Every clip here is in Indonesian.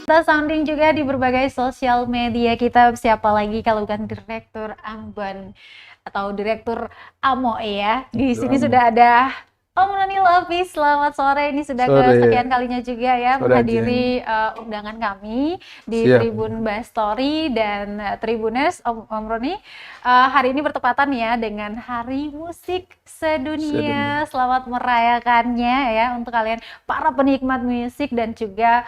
Kita sounding juga di berbagai sosial media kita, siapa lagi kalau bukan Direktur Ambon atau Direktur Amo ya. Di Itu sini Amo. sudah ada Om Roni Lovi, selamat sore. Ini sudah Sore. kesekian kalinya juga ya Sore, menghadiri undangan kami di Siap. Tribun Bastory dan Tribuners. Om Roni, hari ini bertepatan ya dengan Hari Musik Sedunia. Selamat merayakannya ya untuk kalian para penikmat musik dan juga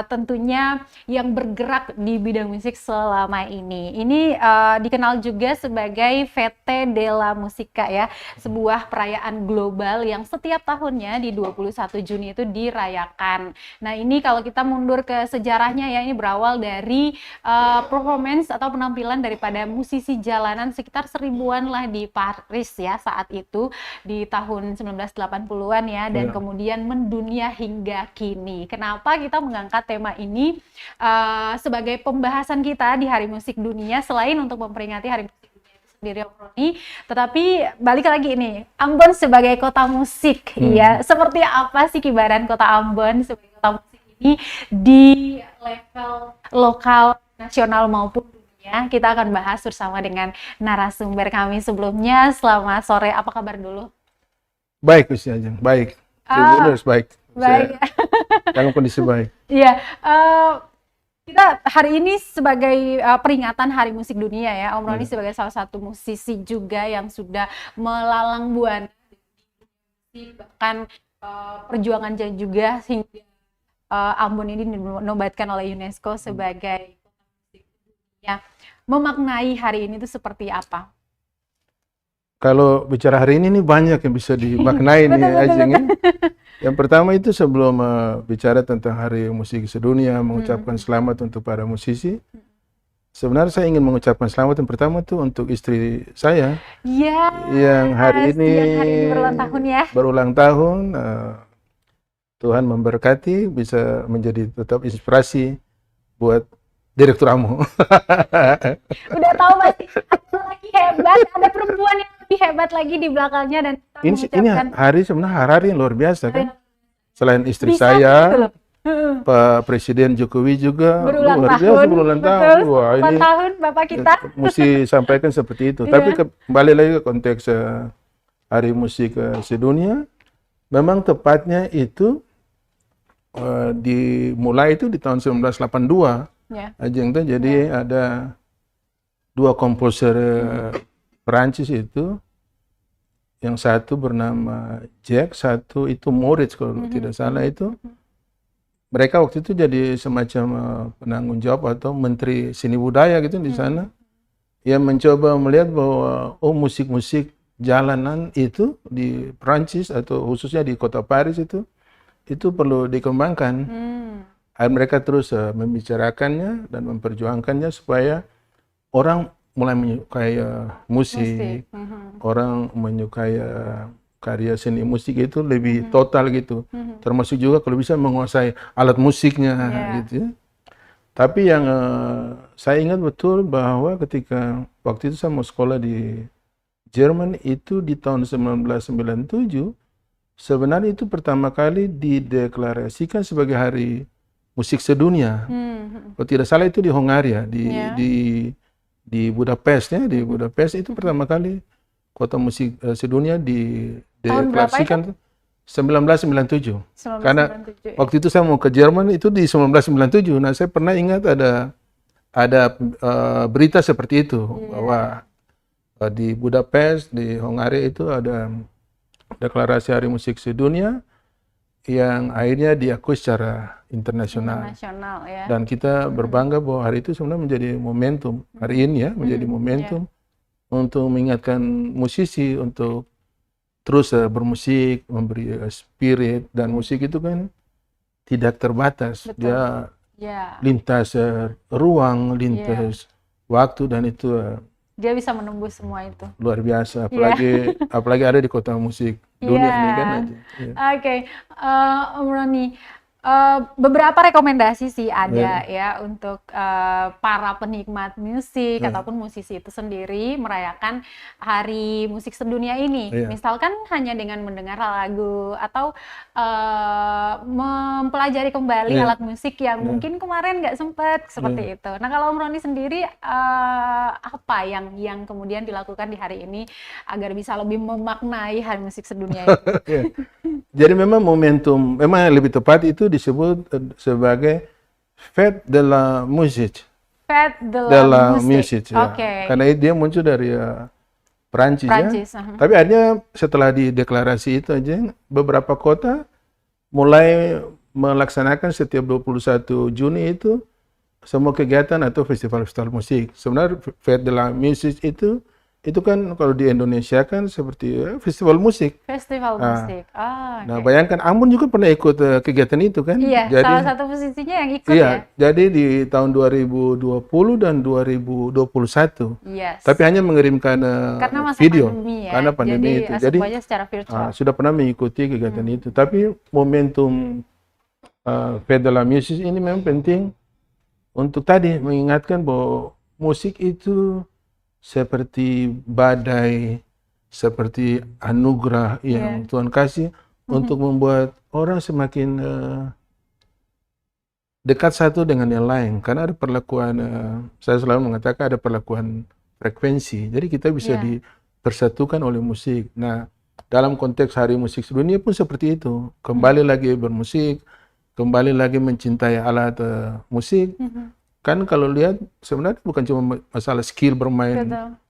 tentunya yang bergerak di bidang musik selama ini. Ini dikenal juga sebagai Fete della Musica ya, sebuah perayaan global yang setiap tahunnya di 21 Juni itu dirayakan. Nah ini kalau kita mundur ke sejarahnya ya, ini berawal dari performance atau penampilan daripada musisi jalanan sekitar 1000-an lah di Paris ya saat itu di tahun 1980-an ya, dan kemudian mendunia hingga kini. Kenapa kita mengangkat tema ini sebagai pembahasan kita di Hari Musik Dunia selain untuk memperingati Hari Musik sendiri Om Roni, tetapi balik lagi ini Ambon sebagai kota musik ya, seperti apa sih kibaran kota Ambon sebagai kota musik ini di level lokal, nasional maupun dunia. Kita akan bahas bersama dengan narasumber kami sebelumnya. Selamat sore, apa kabar dulu? Baik Gus Ajeng, baik. Tribuners baik. Baik. Dalam kondisi baik. Iya. Kita hari ini sebagai peringatan Hari Musik Dunia ya, Om Roni sebagai salah satu musisi juga yang sudah melalang buana bahkan perjuangan juga hingga Ambon ini dinobatkan oleh UNESCO sebagai kota musik dunia. Memaknai hari ini itu seperti apa? Kalau bicara hari ini banyak yang bisa dimaknai nih Ajeng. Yang pertama itu sebelum bicara tentang Hari Musik Sedunia, mengucapkan selamat untuk para musisi. Sebenarnya saya ingin mengucapkan selamat yang pertama tuh untuk istri saya yang hari ini berulang tahun ya. Berulang tahun. Tuhan memberkati bisa menjadi tetap inspirasi buat Direktur Amo. Udah tahu pasti ada lagi hebat, ada perempuan yang lebih hebat lagi di belakangnya, dan ini hari sebenarnya hari yang luar biasa kan. Selain istri saya, Pak Presiden Jokowi juga luar biasa berulang tahun. Wah, ini tahun Bapak kita. Mesti sampaikan seperti itu. Tapi kembali lagi ke konteks Hari Musik Sedunia, memang tepatnya itu dimulai itu di tahun 1982. Ajeng tuh jadi ada dua komposer Perancis itu, yang satu bernama Jack, satu itu Moritz kalau tidak salah itu. Mereka waktu itu jadi semacam penanggung jawab atau menteri seni budaya gitu di sana, yang mencoba melihat bahwa musik-musik jalanan itu di Perancis atau khususnya di kota Paris itu perlu dikembangkan. Mereka terus membicarakannya dan memperjuangkannya supaya orang mulai menyukai musik. Orang menyukai karya seni musik itu lebih total gitu. Termasuk juga kalau bisa menguasai alat musiknya gitu. Tapi yang saya ingat betul bahwa ketika waktu itu saya mau sekolah di Jerman itu di tahun 1997, sebenarnya itu pertama kali dideklarasikan sebagai Hari Musik Sedunia. Kalau tidak salah itu di Hongaria, di Budapest ya, di Budapest itu pertama kali kota musik sedunia dideklarasikan 1997. Karena waktu itu saya mau ke Jerman itu di 1997. Nah, saya pernah ingat ada berita seperti itu bahwa di Budapest di Hongaria itu ada deklarasi Hari Musik Sedunia yang akhirnya diakui secara internasional ya. Dan kita berbangga bahwa hari itu sebenarnya menjadi momentum hari ini ya, menjadi momentum untuk mengingatkan musisi untuk terus bermusik, memberi spirit, dan musik itu kan tidak terbatas. Dia lintas ruang, lintas waktu, dan itu dia bisa menembus semua itu. Luar biasa, apalagi ada di kota musik dunia ini kan aja. Oke, Om Roni, Beberapa rekomendasi sih ada ya untuk para penikmat musik ataupun musisi itu sendiri merayakan Hari Musik Sedunia ini. Misalkan hanya dengan mendengar lagu atau mempelajari kembali alat musik yang mungkin kemarin nggak sempat seperti itu. Nah, kalau Om Roni sendiri apa yang kemudian dilakukan di hari ini agar bisa lebih memaknai Hari Musik Sedunia ini? Jadi memang momentum, memang yang lebih tepat itu disebut sebagai Fête de la Musique. Fête de la Musique, ya. Karena dia muncul dari Perancis ya. Tapi akhirnya setelah dideklarasi itu aja, beberapa kota mulai melaksanakan setiap 21 Juni itu semua kegiatan atau festival-festival musik. Sebenarnya Fête de la Musique itu kan kalau di Indonesia kan seperti festival musik. Festival musik. Nah, bayangkan Ambon juga pernah ikut kegiatan itu kan? Iya, jadi, salah satu musisinya yang ikut ya. Jadi di tahun 2020 dan 2021. Yes. Tapi hanya mengirimkan video pandemi, ya. Karena pandemi jadi, itu. Jadi secara virtual. Sudah pernah mengikuti kegiatan itu. Tapi momentum Fête de la Musique ini memang penting untuk tadi mengingatkan bahwa musik itu seperti badai, seperti anugerah yang Tuhan kasih untuk membuat orang semakin dekat satu dengan yang lain. Karena ada perlakuan, saya selalu mengatakan ada perlakuan frekuensi. Jadi kita bisa dipersatukan oleh musik. Nah, dalam konteks Hari Musik Sedunia pun seperti itu. Kembali lagi bermusik, kembali lagi mencintai alat musik. Kan kalau lihat sebenarnya bukan cuma masalah skill bermain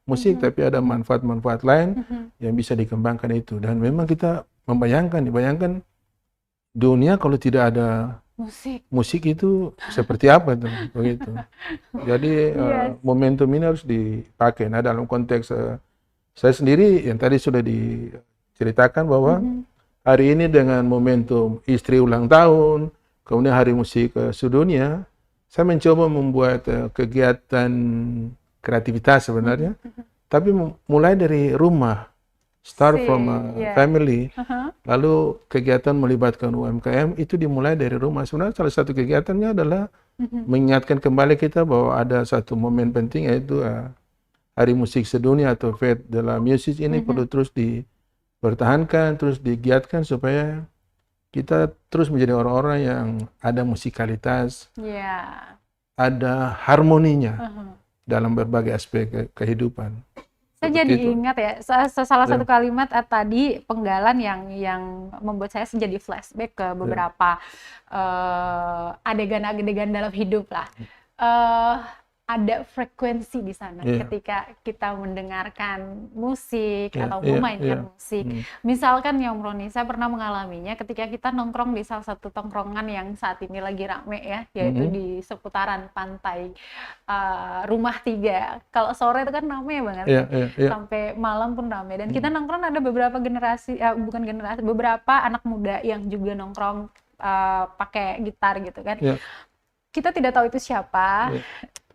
musik, tapi ada manfaat-manfaat lain yang bisa dikembangkan itu. Dan memang kita dibayangkan dunia kalau tidak ada musik itu seperti apa tuh, begitu. Jadi momentum ini harus dipakai. Nah, dalam konteks saya sendiri yang tadi sudah diceritakan bahwa hari ini dengan momentum istri ulang tahun, kemudian Hari Musik Sedunia, saya mencoba membuat kegiatan kreativitas sebenarnya, tapi mulai dari rumah, start from family, lalu kegiatan melibatkan UMKM itu dimulai dari rumah. Sebenarnya salah satu kegiatannya adalah mengingatkan kembali kita bahwa ada satu momen penting, yaitu Hari Musik Sedunia atau Fête de la Musique ini perlu terus dipertahankan, terus digiatkan supaya kita terus menjadi orang-orang yang ada musikalitas, ada harmoninya dalam berbagai aspek kehidupan. Saya jadi ingat ya, salah satu kalimat tadi penggalan yang membuat saya jadi flashback ke beberapa adegan-adegan dalam hidup lah. Ada frekuensi di sana ketika kita mendengarkan musik atau memainkan musik. Misalkan ya Om Roni, saya pernah mengalaminya ketika kita nongkrong di salah satu tongkrongan yang saat ini lagi rame ya, yaitu di seputaran pantai Rumah 3. Kalau sore itu kan rame banget, sampai malam pun rame. Dan kita nongkrong ada beberapa generasi, beberapa anak muda yang juga nongkrong pakai gitar gitu kan. Kita tidak tahu itu siapa.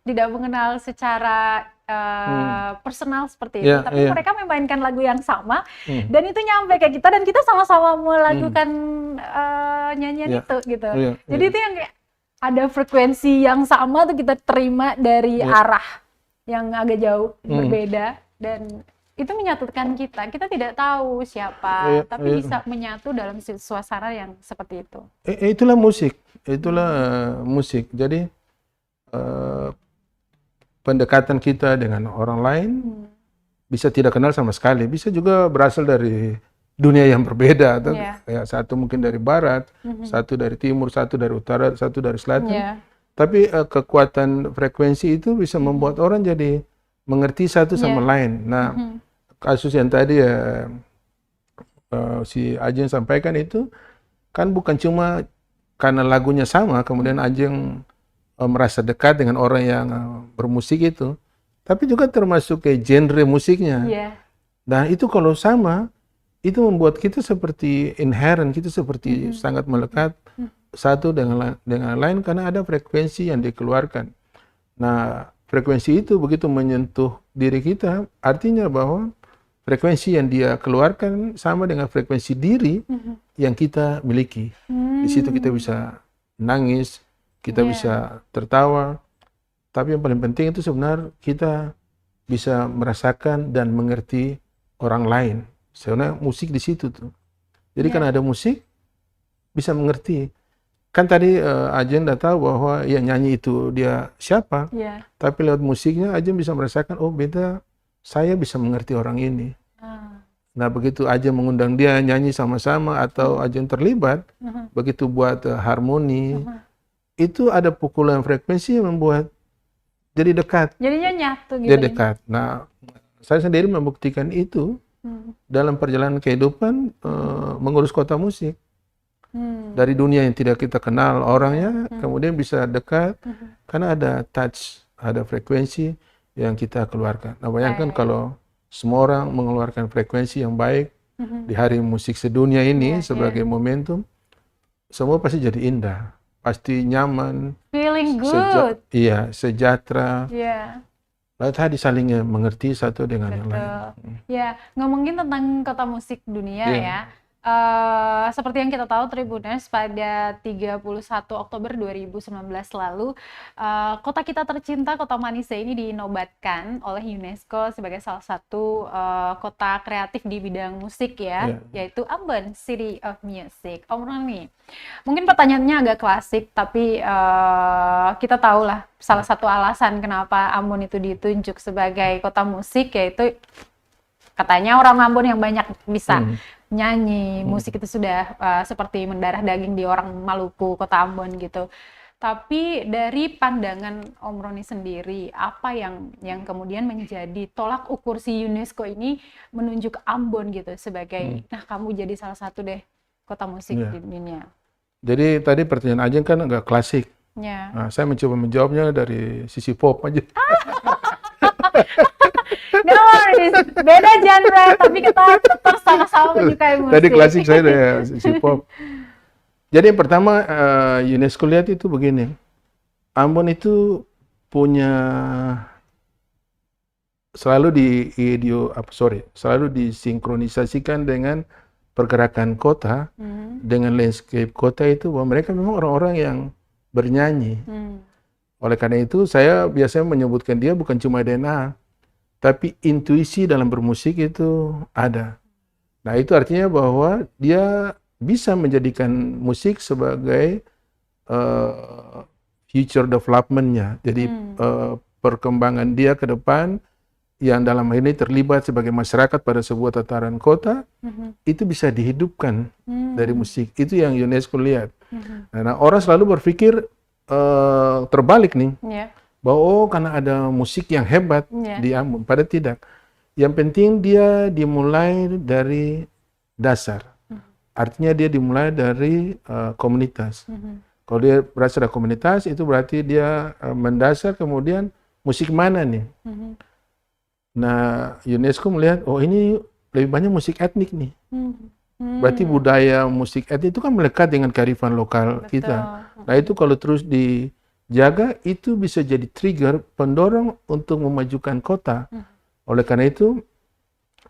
Tidak mengenal secara personal seperti itu, tapi mereka memainkan lagu yang sama dan itu nyampe ke kita dan kita sama-sama melakukan nyanyian itu gitu. Jadi itu yang kayak ada frekuensi yang sama tuh kita terima dari arah yang agak jauh berbeda, dan itu menyatukan kita. Kita tidak tahu siapa, tapi bisa menyatu dalam suasana yang seperti itu. Itulah musik, musik. Jadi pendekatan kita dengan orang lain bisa tidak kenal sama sekali, bisa juga berasal dari dunia yang berbeda, atau ya, satu mungkin dari barat, satu dari timur, satu dari utara, satu dari selatan. Tapi kekuatan frekuensi itu bisa membuat orang jadi mengerti satu sama lain. Nah, kasus yang tadi si Ajeng sampaikan itu kan bukan cuma karena lagunya sama, kemudian Ajeng merasa dekat dengan orang yang bermusik itu, tapi juga termasuk ke genre musiknya. Nah, itu kalau sama, itu membuat kita seperti inherent, kita seperti sangat melekat satu dengan lain karena ada frekuensi yang dikeluarkan. Nah, frekuensi itu begitu menyentuh diri kita, artinya bahwa frekuensi yang dia keluarkan sama dengan frekuensi diri yang kita miliki. Di situ kita bisa nangis, kita Iya. bisa tertawa. Tapi yang paling penting itu sebenarnya kita bisa merasakan dan mengerti orang lain. Sebenarnya musik di situ tuh. Jadi kan Iya. ada musik, bisa mengerti. Kan tadi Ajen udah tahu bahwa yang nyanyi itu dia siapa. Iya. Tapi lewat musiknya Ajen bisa merasakan, oh beda, saya bisa mengerti orang ini. Ah. Nah begitu Ajen mengundang dia nyanyi sama-sama atau Ajen terlibat, begitu buat harmoni, itu ada pukulan frekuensi yang membuat jadi dekat. Jadinya nyatu gitu. Jadi dekat. Nah, saya sendiri membuktikan itu dalam perjalanan kehidupan mengurus kota musik. Dari dunia yang tidak kita kenal orangnya, kemudian bisa dekat karena ada touch, ada frekuensi yang kita keluarkan. Nah, bayangkan kalau semua orang mengeluarkan frekuensi yang baik di hari musik sedunia ini sebagai momentum, semua pasti jadi indah, pasti nyaman, Feeling good. sejahtera. Iya. Lalu tadi saling mengerti satu dengan yang lain. Ya, ngomongin tentang kota musik dunia ya. Seperti yang kita tahu Tribuners, pada 31 Oktober 2019 lalu, kota kita tercinta, Kota Manise ini dinobatkan oleh UNESCO sebagai salah satu kota kreatif di bidang musik ya, yaitu Ambon City of Music. Om Roni, mungkin pertanyaannya agak klasik, tapi kita tahu lah salah satu alasan kenapa Ambon itu ditunjuk sebagai kota musik, yaitu katanya orang Ambon yang banyak bisa nyanyi, musik itu sudah seperti mendarah daging di orang Maluku, kota Ambon gitu. Tapi dari pandangan Om Roni sendiri, apa yang kemudian menjadi tolak ukur si UNESCO ini menunjuk Ambon gitu sebagai, nah kamu jadi salah satu deh kota musik di dunia. Jadi tadi pertanyaan Ajeng kan agak klasik. Ya. Nah, saya mencoba menjawabnya dari sisi pop aja. No worries, beda genre, tapi kita tetap sama-sama menyukai musik. Tadi klasik saya dari sisi pop. Jadi yang pertama UNESCO lihat itu begini, Ambon itu punya selalu selalu disinkronisasikan dengan pergerakan kota, dengan landscape kota itu, bahwa mereka memang orang-orang yang bernyanyi. Oleh karena itu saya biasanya menyebutkan dia bukan cuma DNA, tapi intuisi dalam bermusik itu ada. Nah itu artinya bahwa dia bisa menjadikan musik sebagai future development-nya. Jadi perkembangan dia ke depan yang dalam hal ini terlibat sebagai masyarakat pada sebuah tataran kota, itu bisa dihidupkan dari musik. Itu yang UNESCO lihat. Nah orang selalu berpikir terbalik nih. Bahwa karena ada musik yang hebat di Ambon, padahal tidak. Yang penting dia dimulai dari dasar. Artinya dia dimulai dari komunitas. Kalau dia berasal dari komunitas, itu berarti dia mendasar, kemudian musik mana nih? Nah, UNESCO melihat, oh ini lebih banyak musik etnik nih. Berarti budaya musik etnik itu kan melekat dengan kearifan lokal kita. Nah itu kalau terus dijaga, itu bisa jadi trigger pendorong untuk memajukan kota. Oleh karena itu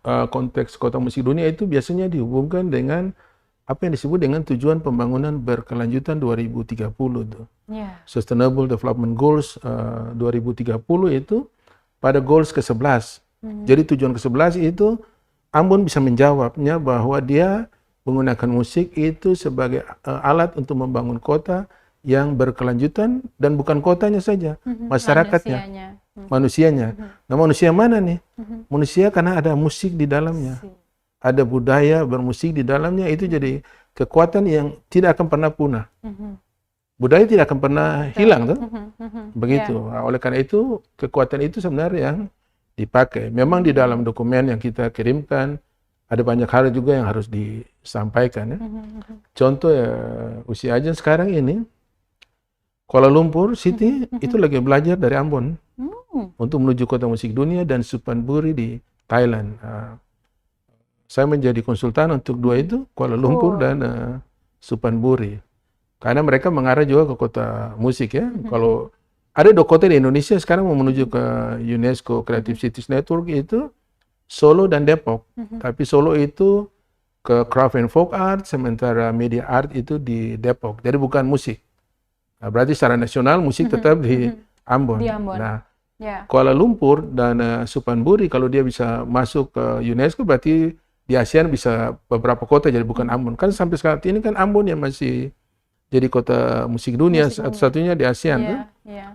konteks kota musik dunia itu biasanya dihubungkan dengan apa yang disebut dengan tujuan pembangunan berkelanjutan 2030 tuh. Sustainable Development Goals 2030 itu pada goals ke-11. Jadi tujuan ke-11 itu Ambon bisa menjawabnya bahwa dia menggunakan musik itu sebagai alat untuk membangun kota yang berkelanjutan, dan bukan kotanya saja, masyarakatnya, manusianya. Nah manusia mana nih? Manusia karena ada musik di dalamnya, ada budaya bermusik di dalamnya, itu jadi kekuatan yang tidak akan pernah punah. Budaya tidak akan pernah hilang tuh. Begitu. Nah, oleh karena itu kekuatan itu sebenarnya yang dipakai. Memang di dalam dokumen yang kita kirimkan ada banyak hal juga yang harus disampaikan ya. Contoh ya, usia aja sekarang ini Kuala Lumpur City itu lagi belajar dari Ambon untuk menuju kota musik dunia, dan Suphanburi di Thailand. Saya menjadi konsultan untuk dua itu, Kuala Lumpur dan Suphanburi. Karena mereka mengarah juga ke kota musik ya. Kalau ada dua kota di Indonesia sekarang mau menuju ke UNESCO Creative Cities Network itu Solo dan Depok. Tapi Solo itu ke craft and folk art, sementara media art itu di Depok. Jadi bukan musik. Nah, berarti secara nasional musik tetap di Ambon. Di Ambon. Nah, Ya. Kuala Lumpur dan Suphanburi kalau dia bisa masuk ke UNESCO berarti di ASEAN bisa beberapa kota jadi bukan Ambon. Kan sampai saat ini kan Ambon yang masih jadi kota musik dunia satu-satunya di ASEAN. Iya, Kan? iya.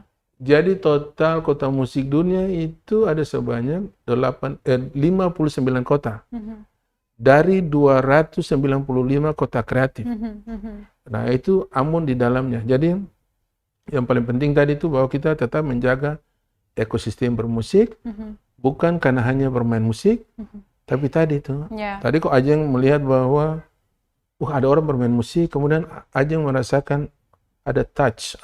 Jadi total kota musik dunia itu ada sebanyak 59 kota. Dari 295 kota kreatif. Nah, itu Ambon di dalamnya. Jadi yang paling penting tadi itu bahwa kita tetap menjaga ekosistem bermusik, bukan karena hanya bermain musik, tapi tadi itu. Tadi kok Ajeng melihat bahwa ada orang bermain musik, kemudian Ajeng merasakan ada touch,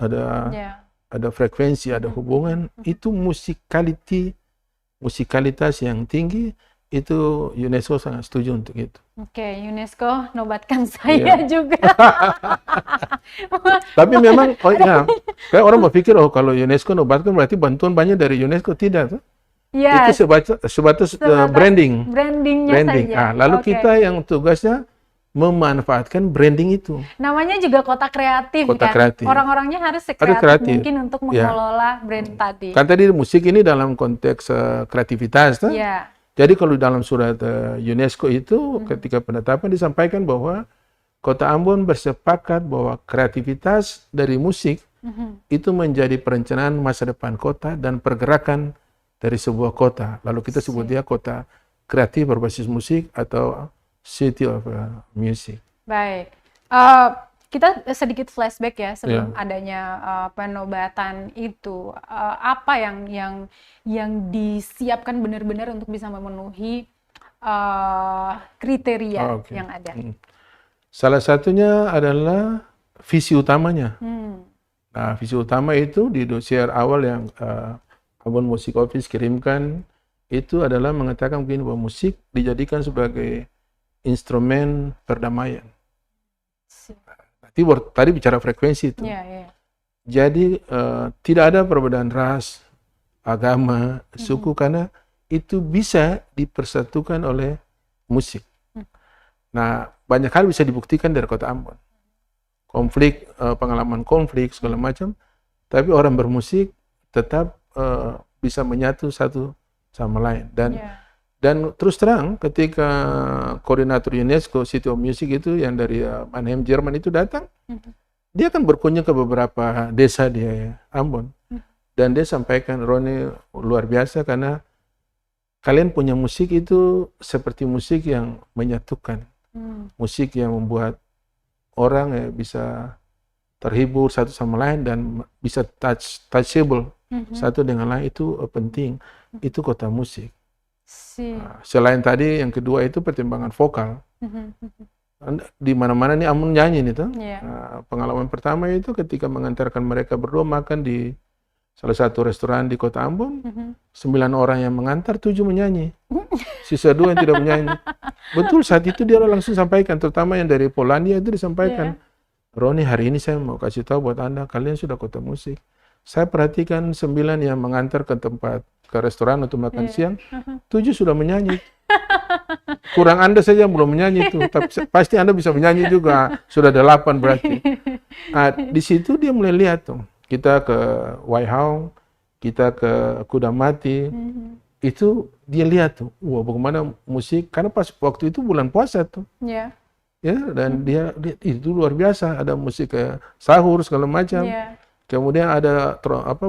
ada frekuensi, ada hubungan, itu musikalitas yang tinggi, itu UNESCO sangat setuju untuk itu. Oke, UNESCO nobatkan saya juga. Tapi memang, kayak orang berpikir, kalau UNESCO nobatkan berarti bantuan banyak dari UNESCO, tidak. Yes. Itu sebatas branding. Brandingnya saja. Lalu kita yang tugasnya memanfaatkan branding itu. Namanya juga kota kreatif Kota kan? kreatif. Orang-orangnya harus sekreatif mungkin untuk mengelola brand tadi. Kan tadi musik ini dalam konteks kreativitas, kan? Iya. Jadi kalau dalam surat UNESCO itu ketika penetapan disampaikan bahwa Kota Ambon bersepakat bahwa kreativitas dari musik itu menjadi perencanaan masa depan kota dan pergerakan dari sebuah kota. Lalu kita sebut dia kota kreatif berbasis musik atau City of Music. Baik. Kita sedikit flashback ya sebelum adanya penobatan itu. Apa yang disiapkan benar-benar untuk bisa memenuhi kriteria yang ada? Salah satunya adalah visi utamanya. Nah, visi utama itu di dossier awal yang Ambon Music Office kirimkan itu adalah mengatakan begini, bahwa musik dijadikan sebagai instrumen perdamaian. Tadi bicara frekuensi itu. Jadi tidak ada perbedaan ras, agama, suku, karena itu bisa dipersatukan oleh musik. Nah, banyak hal bisa dibuktikan dari Kota Ambon. Konflik, pengalaman konflik segala macam, tapi orang bermusik tetap bisa menyatu satu sama lain. Dan terus terang ketika koordinator UNESCO City of Music itu yang dari Mannheim Jerman itu datang, dia kan berkunjung ke beberapa desa di Ambon, dan dia sampaikan, Roni luar biasa karena kalian punya musik itu seperti musik yang menyatukan, musik yang membuat orang bisa terhibur satu sama lain dan bisa touchable satu dengan lain, itu penting, itu kota musik. Selain tadi yang kedua itu pertimbangan vokal. Di mana-mana nih Ambon nyanyi nih tuh. Pengalaman pertama itu ketika mengantarkan mereka berdua makan di salah satu restoran di Kota Ambon, 9 orang yang mengantar, 7 menyanyi, sisa 2 yang tidak menyanyi. Betul, saat itu dia langsung sampaikan, terutama yang dari Polandia itu disampaikan, Roni, hari ini saya mau kasih tahu buat Anda, kalian sudah kota musik. Saya perhatikan 9 yang mengantar ke restoran untuk makan siang, 7 sudah menyanyi. Kurang Anda saja yang belum menyanyi itu, tapi pasti Anda bisa menyanyi juga. Sudah 8 berarti. Nah, di situ dia mulai lihat tuh. Kita ke Waihau, kita ke Kudamati, itu dia lihat tuh, wah bagaimana musik, karena pas waktu itu bulan puasa tuh. Dan dia itu luar biasa, ada musik sahur segala macam. Kemudian ada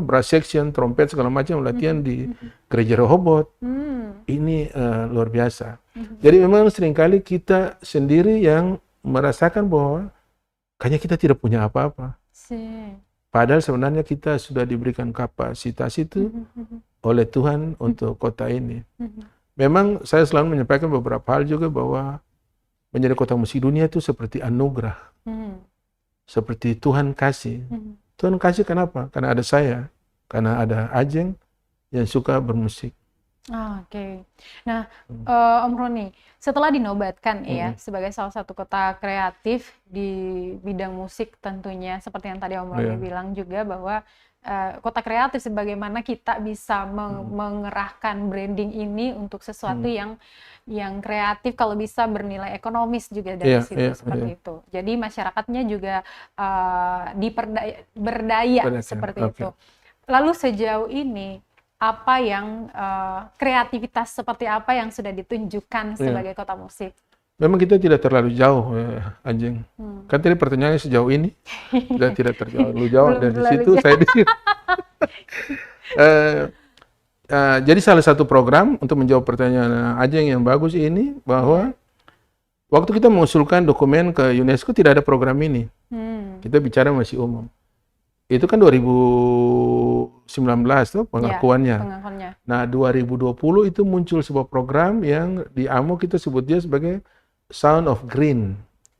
brass section, trompet segala macam latihan di gereja Rehoboth. Ini luar biasa. Jadi memang seringkali kita sendiri yang merasakan bahwa kayaknya kita tidak punya apa-apa. Padahal sebenarnya kita sudah diberikan kapasitas itu oleh Tuhan untuk kota ini. Memang saya selalu menyampaikan beberapa hal juga bahwa menjadi kota musik dunia itu seperti anugerah. Seperti Tuhan kasih. Tuhan kasih kenapa? Karena ada saya, karena ada Ajeng yang suka bermusik. Oke. Nah, Om Roni, setelah dinobatkan ya sebagai salah satu kota kreatif di bidang musik tentunya, seperti yang tadi Om Roni bilang juga bahwa kota kreatif sebagaimana kita bisa mengerahkan branding ini untuk sesuatu yang kreatif, kalau bisa bernilai ekonomis juga dari situ seperti itu. Jadi masyarakatnya juga berdaya seperti itu. Lalu sejauh ini apa yang kreativitas seperti apa yang sudah ditunjukkan sebagai kota musik? Memang kita tidak terlalu jauh, Ajeng. Kan tadi pertanyaannya sejauh ini, dan tidak terlalu jauh dari situ saya di sini. Jadi salah satu program untuk menjawab pertanyaan Ajeng yang bagus ini, bahwa waktu kita mengusulkan dokumen ke UNESCO tidak ada program ini. Kita bicara masih umum. Itu kan 2019 tuh pengakuannya. Nah, 2020 itu muncul sebuah program yang di AMO kita sebut dia sebagai Sound of Green.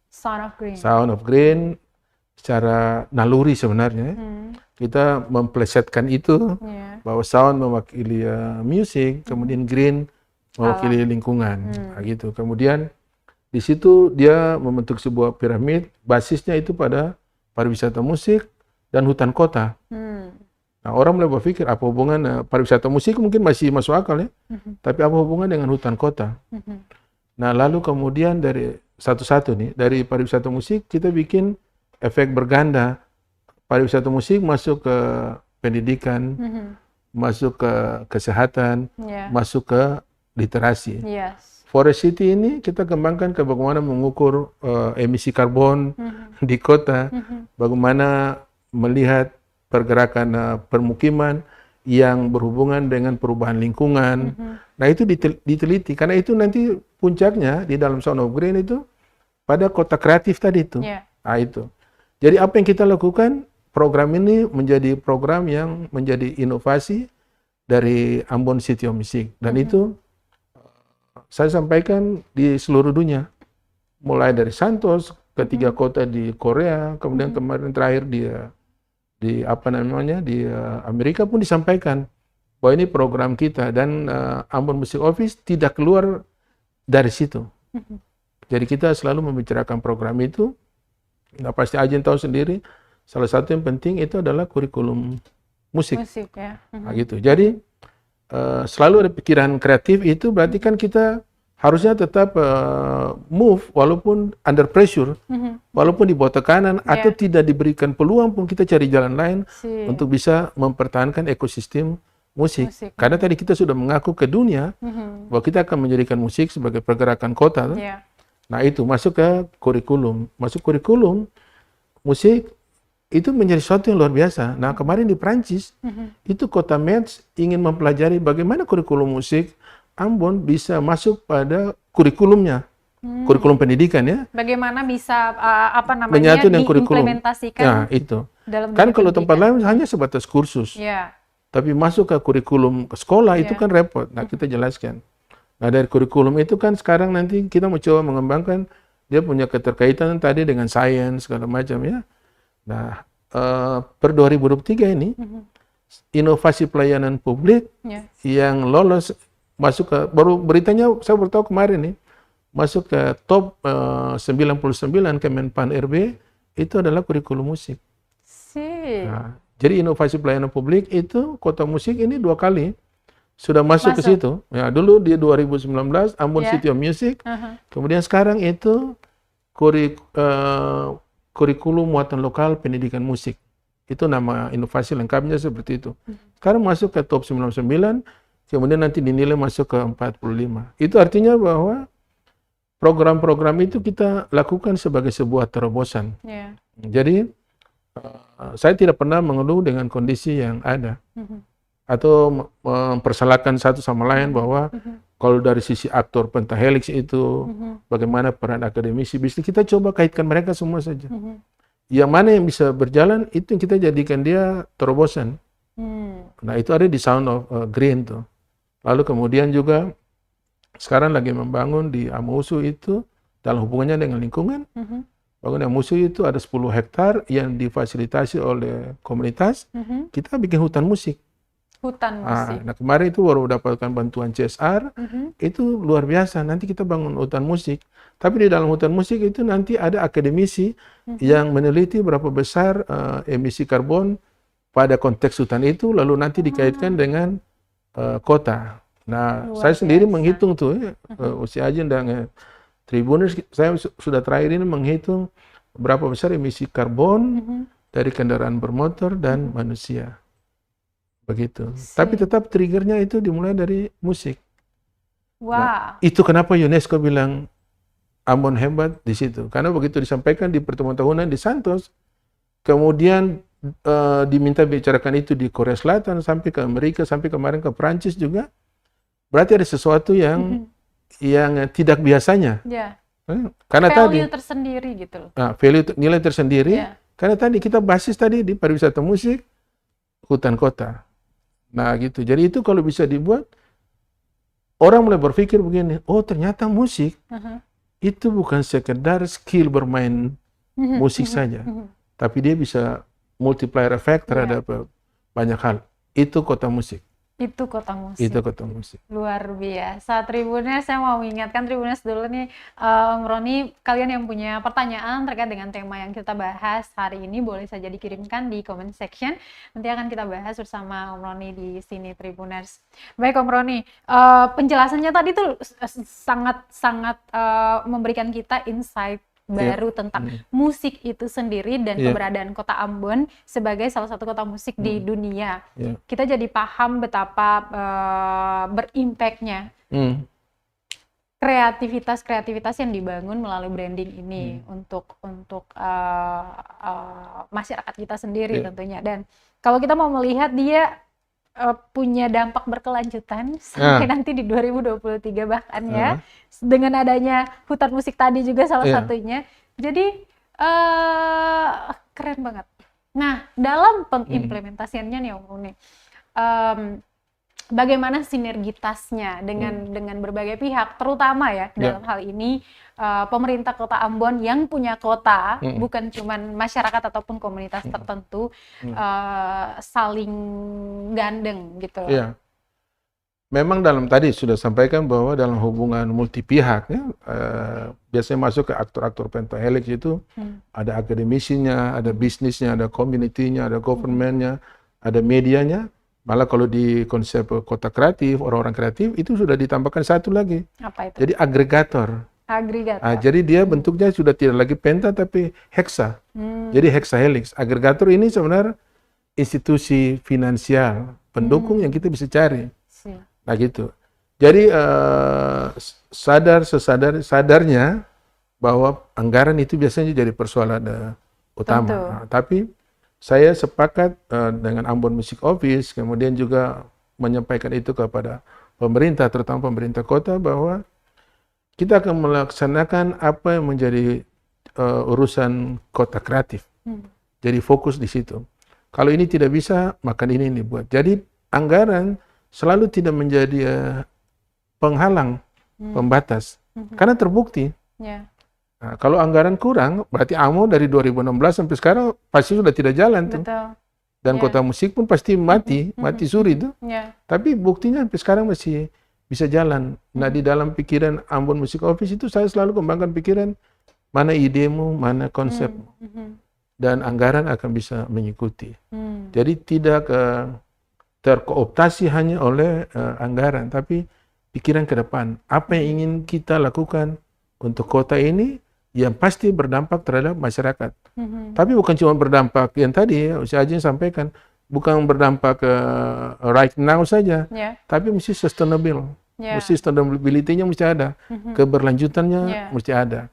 Sound of Green secara naluri sebenarnya. Kita memplesetkan itu bahwa sound mewakili music, kemudian green mewakili lingkungan. Nah, gitu. Kemudian di situ dia membentuk sebuah piramid, basisnya itu pada pariwisata musik dan hutan kota. Nah, orang mulai berpikir apa hubungan pariwisata musik mungkin masih masuk akal ya, tapi apa hubungan dengan hutan kota? Nah, lalu kemudian dari satu-satu nih, dari pariwisata musik kita bikin efek berganda. Pariwisata musik masuk ke pendidikan, masuk ke kesehatan, masuk ke literasi. Forest City ini kita kembangkan ke bagaimana mengukur emisi karbon di kota, bagaimana melihat pergerakan permukiman yang berhubungan dengan perubahan lingkungan. Nah, itu diteliti, karena itu nanti puncaknya di dalam Sound of Green itu pada kota kreatif tadi itu. Nah, itu. Jadi apa yang kita lakukan, program ini menjadi program yang menjadi inovasi dari Ambon City of Music. Dan itu saya sampaikan di seluruh dunia. Mulai dari Santos, ketiga kota di Korea, kemudian kemarin terakhir di Amerika pun disampaikan bahwa ini program kita, dan Ambon Music Office tidak keluar dari situ. Jadi kita selalu membicarakan program itu. Nah, pasti Ajeng tahu sendiri, salah satu yang penting itu adalah kurikulum musik. Nah, gitu. Jadi selalu ada pikiran kreatif itu, berarti kan kita harusnya tetap move walaupun under pressure, walaupun di bawah tekanan atau tidak diberikan peluang pun kita cari jalan lain untuk bisa mempertahankan ekosistem musik. Karena tadi kita sudah mengaku ke dunia bahwa kita akan menjadikan musik sebagai pergerakan kota. Nah, itu masuk ke kurikulum. Masuk kurikulum musik itu menjadi sesuatu yang luar biasa. Nah, kemarin di Prancis itu kota Metz ingin mempelajari bagaimana kurikulum musik Ambon bisa masuk pada kurikulumnya, kurikulum pendidikan ya. Bagaimana bisa menyatu dengan kurikulum. Diimplementasikan? Nah, itu. Kan kalau tempat lain hanya sebatas kursus. Tapi masuk ke kurikulum ke sekolah itu kan repot. Nah, kita jelaskan. Nah, dari kurikulum itu kan sekarang nanti kita mau coba mengembangkan, dia punya keterkaitan tadi dengan sains segala macam ya. Nah, per 2023 ini inovasi pelayanan publik yang lolos masuk ke, baru beritanya saya baru tahu kemarin nih, masuk ke top 99 Kemenpan RB itu adalah kurikulum musik. Nah, jadi inovasi pelayanan publik itu kota musik ini 2 kali sudah masuk ke situ. Ya, dulu di 2019 Ambon City of Music, kemudian sekarang itu kurikulum muatan lokal pendidikan musik. Itu nama inovasi lengkapnya seperti itu. Sekarang masuk ke top 99, kemudian nanti dinilai masuk ke 45. Itu artinya bahwa program-program itu kita lakukan sebagai sebuah terobosan. Jadi saya tidak pernah mengeluh dengan kondisi yang ada. Atau mempersalahkan satu sama lain bahwa kalau dari sisi aktor pentahelix itu, bagaimana peran akademisi, bisa kita coba kaitkan mereka semua saja. Yang mana yang bisa berjalan, itu yang kita jadikan dia terobosan. Nah, itu ada di Sound of Green tuh. Lalu kemudian juga sekarang lagi membangun di Amusu itu dalam hubungannya dengan lingkungan. Bangun Amusu itu ada 10 hektar yang difasilitasi oleh komunitas. Kita bikin hutan musik. Hutan musik. Nah, kemarin itu baru dapatkan bantuan CSR, itu luar biasa. Nanti kita bangun hutan musik, tapi di dalam hutan musik itu nanti ada akademisi yang meneliti berapa besar emisi karbon pada konteks hutan itu, lalu nanti dikaitkan dengan kota. Nah, Luar saya sendiri biasa. menghitung tuh, Usi Ajin dan Tribuners, saya sudah terakhir ini menghitung berapa besar emisi karbon dari kendaraan bermotor dan manusia. Begitu. Tapi tetap triggernya itu dimulai dari musik. Wah. Nah, itu kenapa UNESCO bilang Ambon hebat di situ. Karena begitu disampaikan di pertemuan tahunan di Santos, kemudian diminta bicarakan itu di Korea Selatan, sampai ke Amerika, sampai kemarin ke Prancis juga. Berarti ada sesuatu yang tidak biasanya. Ya. Karena value tadi tersendiri gitu loh. value nilai tersendiri. Ya. Karena tadi kita basis tadi di pariwisata musik, hutan kota. Nah gitu. Jadi itu kalau bisa dibuat, orang mulai berpikir begini, oh ternyata musik itu bukan sekedar skill bermain musik saja, tapi dia bisa multiplier effect terhadap banyak hal. Itu kota musik. Itu kota musik. Itu kota musik. Luar biasa. Tribuners, saya mau mengingatkan Tribuners dulu nih, Om Roni, kalian yang punya pertanyaan terkait dengan tema yang kita bahas hari ini boleh saja dikirimkan di comment section. Nanti akan kita bahas bersama Om Roni di sini, Tribuners. Baik Om Roni, penjelasannya tadi tuh sangat memberikan kita insight baru tentang musik itu sendiri dan keberadaan kota Ambon sebagai salah satu kota musik di dunia. Kita jadi paham betapa berimpactnya kreativitas yang dibangun melalui branding ini untuk masyarakat kita sendiri tentunya. Dan kalau kita mau melihat dia punya dampak berkelanjutan sampai nanti di 2023 bahkan ya, dengan adanya hutan musik tadi juga salah satunya. Jadi keren banget. Nah, dalam pengimplementasiannya nih Om Roni, bagaimana sinergitasnya dengan berbagai pihak, terutama ya dalam hal ini pemerintah Kota Ambon yang punya kota, bukan cuman masyarakat ataupun komunitas tertentu, saling gandeng gitu. Iya. Memang tadi sudah sampaikan bahwa dalam hubungan multi pihak, biasanya masuk ke aktor-aktor pentahelix itu ada akademisinya, ada bisnisnya, ada community-nya, ada government-nya, ada medianya. Malah kalau di konsep kota kreatif, orang-orang kreatif itu sudah ditambahkan satu lagi. Apa itu? Jadi agregator. Jadi dia bentuknya sudah tidak lagi penta tapi heksa. Jadi hexahelix. Agregator ini sebenarnya institusi finansial pendukung yang kita bisa cari. Nah gitu. Jadi sadarnya bahwa anggaran itu biasanya jadi persoalan utama. Nah, tapi saya sepakat dengan Ambon Music Office, kemudian juga menyampaikan itu kepada pemerintah, terutama pemerintah kota, bahwa kita akan melaksanakan apa yang menjadi urusan kota kreatif. Jadi fokus di situ. Kalau ini tidak bisa, maka ini dibuat. Jadi anggaran selalu tidak menjadi penghalang, pembatas. Karena terbukti. Nah, kalau anggaran kurang, berarti AMO dari 2016 sampai sekarang pasti sudah tidak jalan tuh. Dan kota musik pun pasti mati suri tuh. Tapi buktinya sampai sekarang masih bisa jalan. Nah, di dalam pikiran Ambon Music Office itu saya selalu kembangkan pikiran mana idemu, mana konsep. Dan anggaran akan bisa mengikuti. Jadi tidak terkooptasi hanya oleh anggaran, tapi pikiran ke depan. Apa yang ingin kita lakukan untuk kota ini yang pasti berdampak terhadap masyarakat. Tapi bukan cuma berdampak yang tadi Ustaz Ajin sampaikan, bukan berdampak right now saja, tapi mesti sustainable. Mesti sustainability-nya mesti ada, keberlanjutannya mesti ada.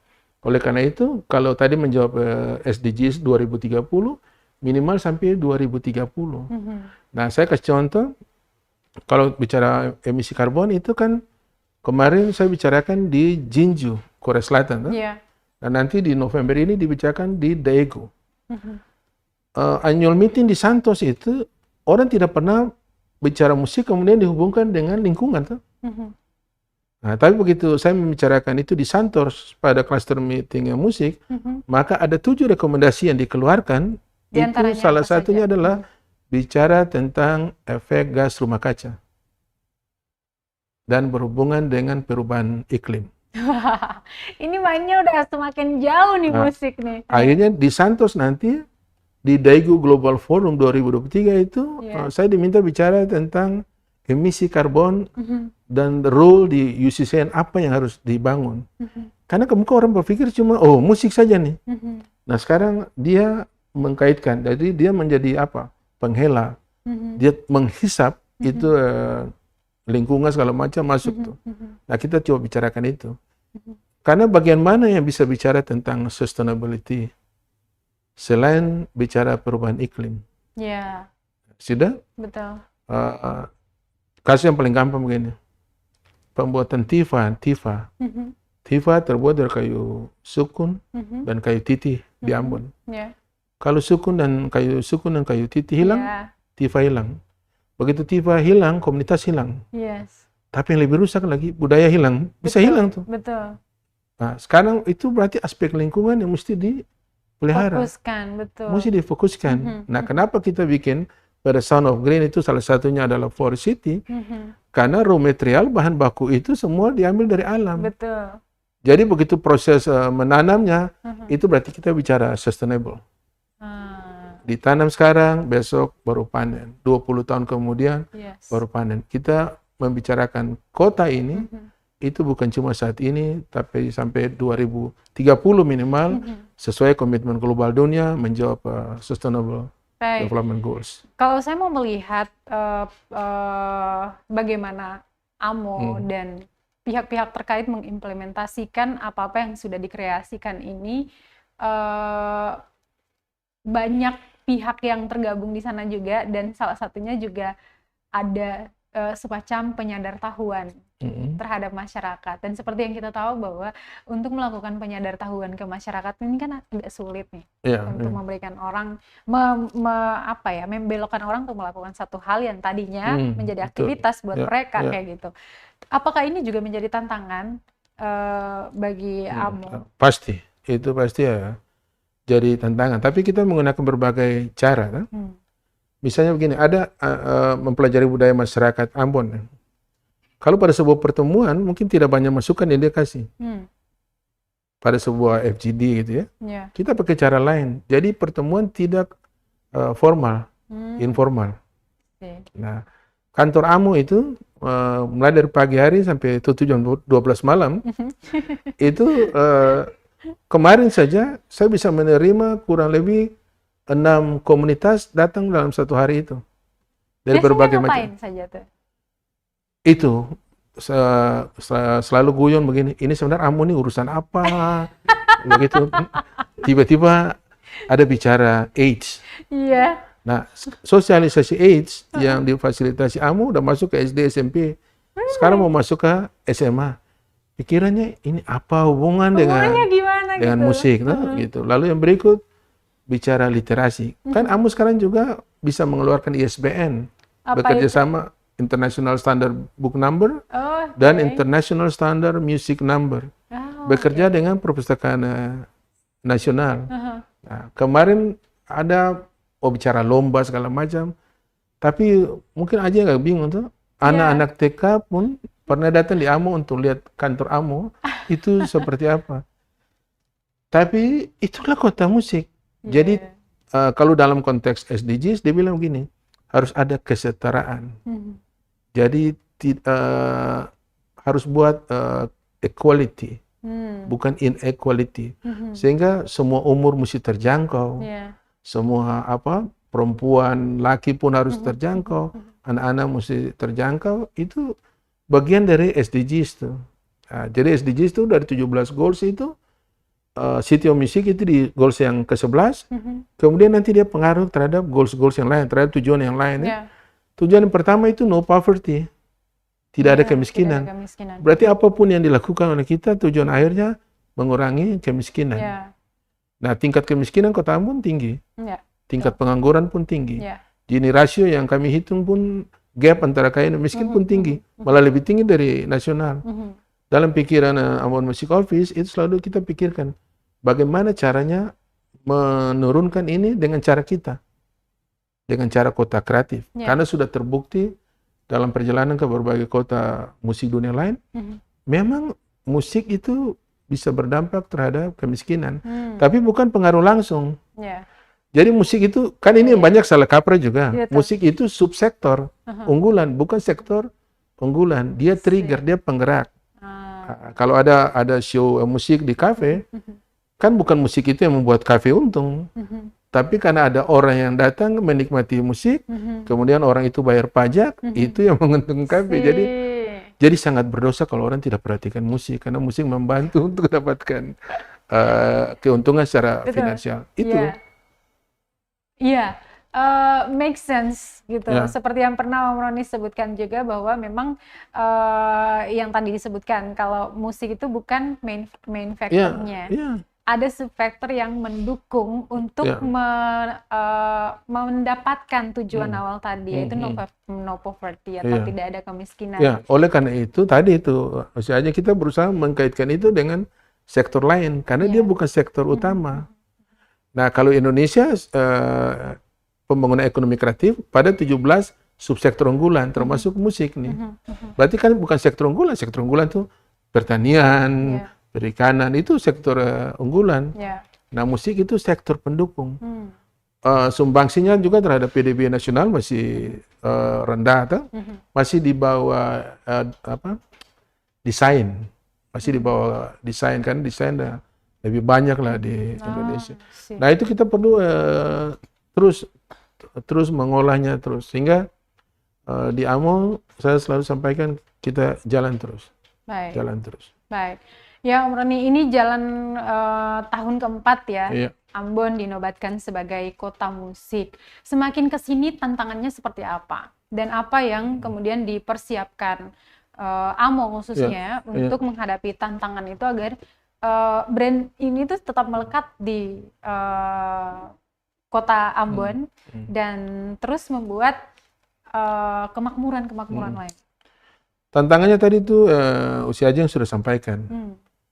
Oleh karena itu, kalau tadi menjawab SDGs 2030, minimal sampai 2030. Nah, saya kasih contoh, kalau bicara emisi karbon itu kan kemarin saya bicarakan di Jinju, Korea Selatan. Dan nanti di November ini dibicarakan di Daegu. Annual meeting di Santos itu, orang tidak pernah bicara musik kemudian dihubungkan dengan lingkungan. Nah, tapi begitu saya membicarakan itu di Santos pada cluster meeting musik, maka ada 7 rekomendasi yang dikeluarkan. Itu salah satunya adalah bicara tentang efek gas rumah kaca dan berhubungan dengan perubahan iklim. Ini mainnya udah semakin jauh nih Nah, musik nih. Akhirnya di Santos nanti di Daegu Global Forum 2023 itu saya diminta bicara tentang emisi karbon dan role di UCCN apa yang harus dibangun. Karena kemudian orang berpikir cuma musik saja nih. Nah sekarang dia mengkaitkan, jadi dia menjadi apa? Penghela. Dia menghisap itu lingkungan segala macam masuk tuh. Nah kita coba bicarakan itu. Karena bagian mana yang bisa bicara tentang sustainability selain bicara perubahan iklim? Ya. Sudah? Betul. Kasus yang paling gampang begini. Pembuatan tifa terbuat dari kayu sukun dan kayu titi di Ambon. Kalau sukun dan kayu titi hilang, tifa hilang. Begitu tifa hilang, komunitas hilang. Tapi yang lebih rusak lagi, budaya hilang. Bisa hilang tuh. Betul. Nah, sekarang itu berarti aspek lingkungan yang mesti dipelihara. Mesti difokuskan. Nah, kenapa kita bikin pada Sound of Green itu salah satunya adalah Forest City? Karena raw material, bahan baku itu semua diambil dari alam. Betul. Jadi begitu proses menanamnya, itu berarti kita bicara sustainable. Ditanam sekarang, besok baru panen. 20 tahun kemudian baru panen. Kita membicarakan kota ini, itu bukan cuma saat ini, tapi sampai 2030 minimal, sesuai komitmen global dunia menjawab sustainable development goals. Kalau saya mau melihat bagaimana AMO dan pihak-pihak terkait mengimplementasikan apa-apa yang sudah dikreasikan ini, banyak pihak yang tergabung di sana juga, dan salah satunya juga ada semacam penyadartahuan terhadap masyarakat. Dan seperti yang kita tahu bahwa untuk melakukan penyadartahuan ke masyarakat ini kan agak sulit nih, untuk memberikan orang membelokkan orang untuk melakukan satu hal yang tadinya menjadi aktivitas buat mereka kayak gitu. Apakah ini juga menjadi tantangan bagi AMO? Pasti, itu pasti ya jadi tantangan. Tapi kita menggunakan berbagai cara kan. Misalnya begini, ada mempelajari budaya masyarakat Ambon. Kalau pada sebuah pertemuan mungkin tidak banyak masukan yang dia kasih. Pada sebuah FGD gitu ya. Kita pakai cara lain. Jadi pertemuan tidak formal, informal. Nah, kantor AMO itu mulai dari pagi hari sampai tutup jam 12 malam. Itu kemarin saja saya bisa menerima kurang lebih 6 komunitas datang dalam satu hari itu. Dari berbagai macam. Saja tuh? Itu selalu guyon begini, ini sebenarnya AMO ini urusan apa? Begitu. Tiba-tiba ada bicara AIDS. Nah, sosialisasi AIDS yang difasilitasi AMO udah masuk ke SD, SMP. Sekarang mau masuk ke SMA. Pikirannya ini apa hubungan dengan gitu? musik, gitu. Lalu yang berikut bicara literasi. Kan AMO sekarang juga bisa mengeluarkan ISBN, bekerja sama International Standard Book Number dan International Standard Music Number. Bekerja dengan perpustakaan nasional. Nah, kemarin ada bicara lomba segala macam, tapi mungkin aja nggak bingung tuh. Anak-anak TK pun pernah datang di AMO untuk lihat kantor AMO itu seperti apa. Tapi itulah kota musik. Jadi kalau dalam konteks SDGs dia bilang begini, harus ada kesetaraan. Jadi harus buat equality, bukan inequality. Sehingga semua umur mesti terjangkau. Semua perempuan, laki pun harus terjangkau, anak-anak mesti terjangkau. Itu bagian dari SDGs tuh. Nah, jadi SDGs itu dari 17 goals itu City of Music itu di goals yang ke-11, kemudian nanti dia pengaruh terhadap goals-goals yang lain, terhadap tujuan yang lain. Tujuan yang pertama itu no poverty, tidak ada kemiskinan. Berarti apapun yang dilakukan oleh kita, tujuan akhirnya mengurangi kemiskinan. Nah, tingkat kemiskinan Kota Ambon tinggi, tingkat pengangguran pun tinggi. Gini rasio yang kami hitung pun gap antara kaya dan miskin pun tinggi, malah lebih tinggi dari nasional. Dalam pikiran Ambon Music Office itu selalu kita pikirkan bagaimana caranya menurunkan ini dengan cara kita. dengan cara kota kreatif. Karena sudah terbukti dalam perjalanan ke berbagai kota musik dunia lain, memang musik itu bisa berdampak terhadap kemiskinan. Tapi bukan pengaruh langsung. Jadi musik itu, kan ini yang banyak salah kaprah juga. Musik itu subsektor unggulan, bukan sektor unggulan. Dia trigger, dia penggerak. Kalau ada show musik di kafe, kan bukan musik itu yang membuat kafe untung. Tapi karena ada orang yang datang menikmati musik, kemudian orang itu bayar pajak, itu yang menguntungkan kafe. Jadi sangat berdosa kalau orang tidak perhatikan musik, karena musik membantu untuk mendapatkan keuntungan secara finansial. Itu. Iya, make sense gitu. Seperti yang pernah Om Roni sebutkan juga bahwa memang yang tadi disebutkan kalau musik itu bukan main factor-nya. Ada subfaktor yang mendukung untuk mendapatkan tujuan awal tadi, yaitu no poverty atau tidak ada kemiskinan. Oleh karena itu tadi itu misalnya kita berusaha mengkaitkan itu dengan sektor lain karena dia bukan sektor utama. Nah, kalau Indonesia pembangunan ekonomi kreatif pada 17 subsektor unggulan termasuk musik nih. Berarti kan bukan sektor unggulan itu pertanian, perikanan itu sektor unggulan. Nah, musik itu sektor pendukung. Sumbangsinya juga terhadap PDB nasional masih rendah, masih di bawah desain, masih di bawah desain kan desain lebih banyak lah di Indonesia. Nah, itu kita perlu terus mengolahnya terus sehingga di AMO saya selalu sampaikan kita jalan terus. Jalan terus. Baik. Ya, Om Roni, ini jalan tahun keempat ya. Ambon dinobatkan sebagai kota musik. Semakin ke sini tantangannya seperti apa? Dan apa yang kemudian dipersiapkan AMO khususnya untuk menghadapi tantangan itu agar brand ini tuh tetap melekat di kota Ambon dan terus membuat kemakmuran lain. Tantangannya tadi itu Usi Ajeng sudah sampaikan.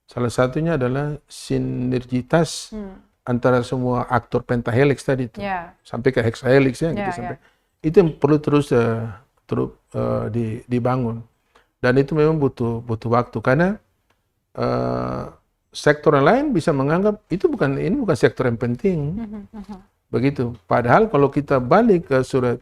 Salah satunya adalah sinergitas antara semua aktor pentahelix tadi itu, sampai ke hexahelix ya, gitu sampai. Itu yang perlu terus dibangun. Dan itu memang butuh waktu karena sektor lain bisa menganggap ini bukan sektor yang penting. Begitu. Padahal kalau kita balik ke surat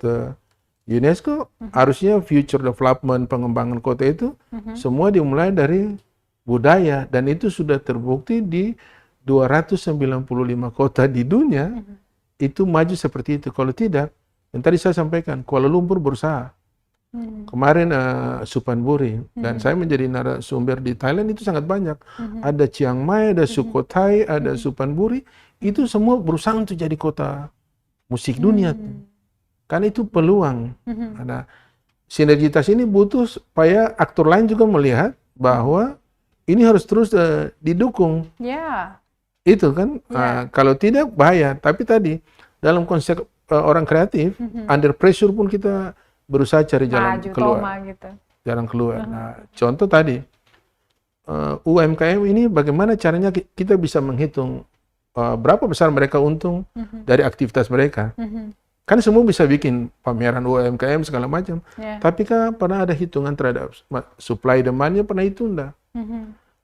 UNESCO, harusnya future development pengembangan kota itu semua dimulai dari budaya, dan itu sudah terbukti di 295 kota di dunia itu maju seperti itu. Kalau tidak, yang tadi saya sampaikan, Kuala Lumpur berusaha. Kemarin Suphanburi, dan saya menjadi narasumber di Thailand itu sangat banyak. Ada Chiang Mai, ada Sukhothai, ada Suphanburi, itu semua berusaha untuk jadi kota musik dunia. Karena itu peluang. Nah, sinergitas ini butuh supaya aktor lain juga melihat bahwa ini harus terus didukung. Itu kan, kalau tidak bahaya. Tapi tadi dalam konsep orang kreatif, under pressure pun kita berusaha cari jalan keluar. Jalan keluar. Nah, contoh tadi UMKM ini bagaimana caranya kita bisa menghitung berapa besar mereka untung dari aktivitas mereka. Kan semua bisa bikin pameran UMKM segala macam. Tapi kan pernah ada hitungan terhadap supply demand-nya, pernah itu enggak?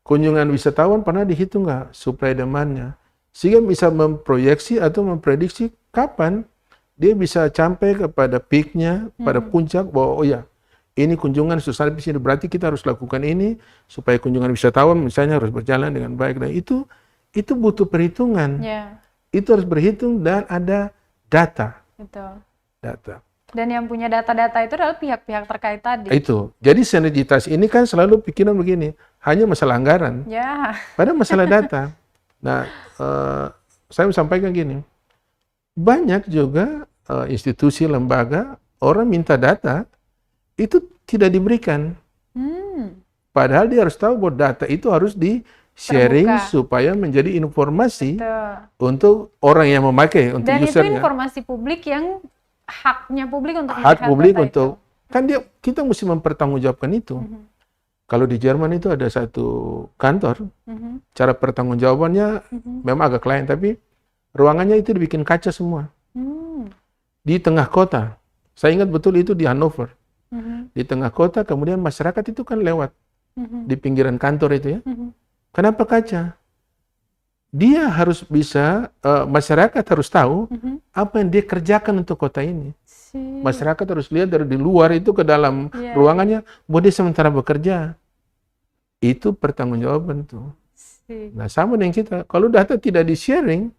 Kunjungan wisatawan pernah dihitung nggak supply demand-nya? Sehingga bisa memproyeksi atau memprediksi kapan dia bisa sampai kepada peak-nya, pada puncak bahwa ini kunjungan susah di sini, berarti kita harus lakukan ini supaya kunjungan wisatawan misalnya harus berjalan dengan baik. Nah, itu butuh perhitungan. Itu harus berhitung dan ada data. Data. Dan yang punya data-data itu adalah pihak-pihak terkait tadi. Itu. Jadi sinergitas ini kan selalu pikiran begini, hanya masalah anggaran. Padahal masalah data. Nah, saya mau sampaikan gini, banyak juga institusi, lembaga, orang minta data, itu tidak diberikan. Padahal dia harus tahu bahwa data itu harus di-sharing supaya menjadi informasi untuk orang yang memakai, untuk usernya. Dan itu informasi publik yang haknya publik untuk hak publik untuk itu. Kan kita mesti mempertanggungjawabkan itu. Kalau di Jerman itu ada satu kantor, cara pertanggungjawabannya memang agak lain, tapi ruangannya itu dibikin kaca semua. di tengah kota. Saya ingat betul itu di Hannover. Di tengah kota, kemudian masyarakat itu kan lewat di pinggiran kantor itu ya. Kenapa kaca? Dia harus bisa, masyarakat harus tahu apa yang dia kerjakan untuk kota ini. Masyarakat harus lihat dari di luar itu ke dalam ruangannya, bahwa dia sementara bekerja. Itu pertanggungjawaban tuh. Nah, sama dengan kita. Kalau data tidak di-sharing,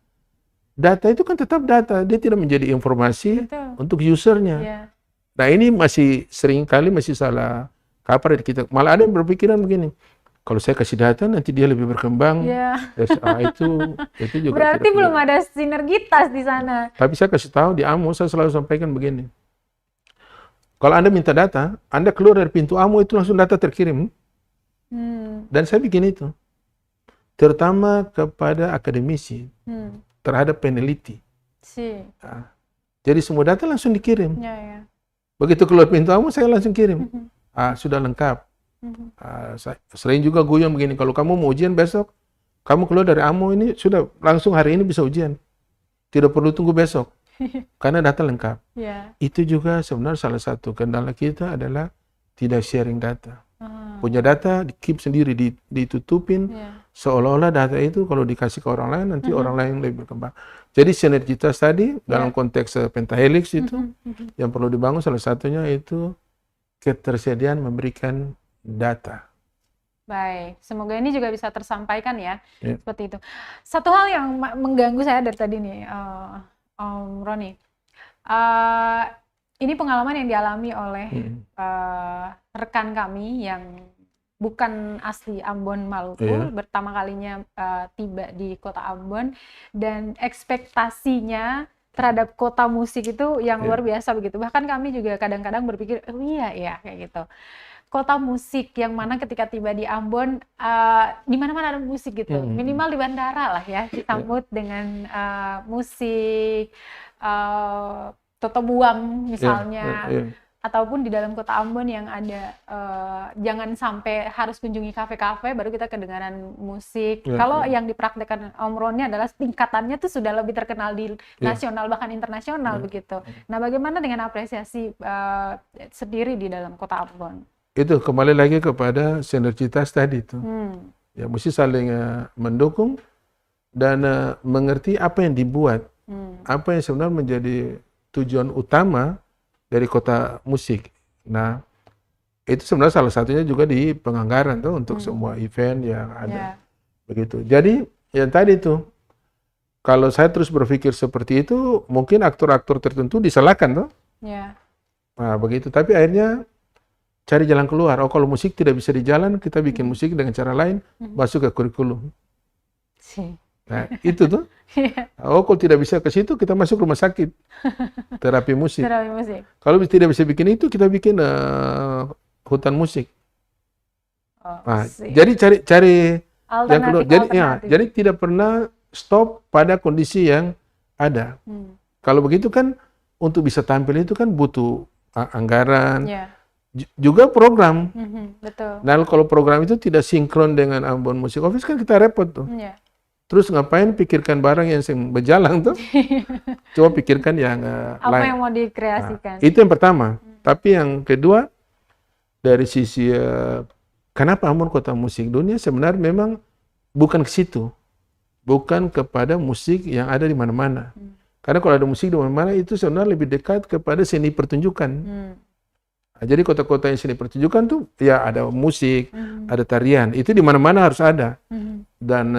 data itu kan tetap data, dia tidak menjadi informasi untuk usernya. Nah, ini masih sering kali masih salah kaprah kita. Malah ada yang berpikiran begini, kalau saya kasih data nanti dia lebih berkembang. Itu juga berarti belum ada sinergitas di sana. Tapi saya kasih tahu di AMO, saya selalu sampaikan begini. Kalau Anda minta data, Anda keluar dari pintu AMO itu langsung data terkirim. Dan saya bikin itu. Terutama kepada akademisi. Terhadap peneliti. Nah, jadi semua data langsung dikirim. Begitu keluar pintu AMO, saya langsung kirim. Sudah lengkap. Saya sering juga guyon begini, kalau kamu mau ujian besok, kamu keluar dari AMO ini, sudah langsung hari ini bisa ujian. Tidak perlu tunggu besok. Karena data lengkap. Itu juga sebenarnya salah satu kendala kita adalah tidak sharing data. Punya data, di-keep sendiri, ditutupin, seolah-olah data itu kalau dikasih ke orang lain, nanti orang lain lebih berkembang. Jadi sinergitas tadi, dalam konteks pentahelix itu, yang perlu dibangun salah satunya itu ketersediaan memberikan data. Baik, semoga ini juga bisa tersampaikan ya, seperti itu. Satu hal yang mengganggu saya dari tadi nih, Om Roni, ini pengalaman yang dialami oleh rekan kami yang bukan asli Ambon, Maluku, pertama kalinya tiba di kota Ambon, dan ekspektasinya terhadap kota musik itu yang luar biasa begitu. Bahkan kami juga kadang-kadang berpikir, oh iya ya, kayak gitu. Kota musik yang mana ketika tiba di Ambon, di mana-mana ada musik gitu. Minimal di bandara lah ya, disambut dengan musik, Toto Buang misalnya, ataupun di dalam kota Ambon yang ada, jangan sampai harus kunjungi kafe-kafe baru kita kedengaran musik. Kalau yang dipraktekkan Om Roni adalah tingkatannya tuh sudah lebih terkenal di nasional bahkan internasional begitu. Nah, bagaimana dengan apresiasi sendiri di dalam kota Ambon? Itu kembali lagi kepada sinergitas tadi itu. Ya, mesti saling mendukung dan mengerti apa yang dibuat, apa yang sebenarnya menjadi tujuan utama dari kota musik. Nah, itu sebenarnya salah satunya juga di penganggaran tuh untuk semua event yang ada. Begitu. Jadi, yang tadi tuh, kalau saya terus berpikir seperti itu, mungkin aktor-aktor tertentu disalahkan tuh. Nah, begitu. Tapi akhirnya cari jalan keluar. Oh, kalau musik tidak bisa di jalan, kita bikin musik dengan cara lain, masuk ke kurikulum. Nah, itu tuh. Oh, kalau tidak bisa ke situ, kita masuk rumah sakit. Terapi musik. Kalau tidak bisa bikin itu, kita bikin hutan musik. Nah, jadi cari yang keluar. Jadi tidak pernah stop pada kondisi yang ada. Kalau begitu kan, untuk bisa tampil itu kan butuh anggaran, juga program. Nah, kalau program itu tidak sinkron dengan Ambon Music Office kan kita repot tuh. Terus ngapain pikirkan barang yang berjalan tuh? Coba pikirkan yang apa lain. yang mau dikreasikan. Nah, itu yang pertama. Tapi yang kedua, dari sisi kenapa Ambon kota musik dunia, sebenarnya memang bukan ke situ. Bukan kepada musik yang ada di mana-mana. Karena kalau ada musik di mana-mana, itu sebenarnya lebih dekat kepada seni pertunjukan. Nah, jadi kota-kota yang seni pertunjukan tuh ya ada musik, ada tarian, itu di mana-mana harus ada dan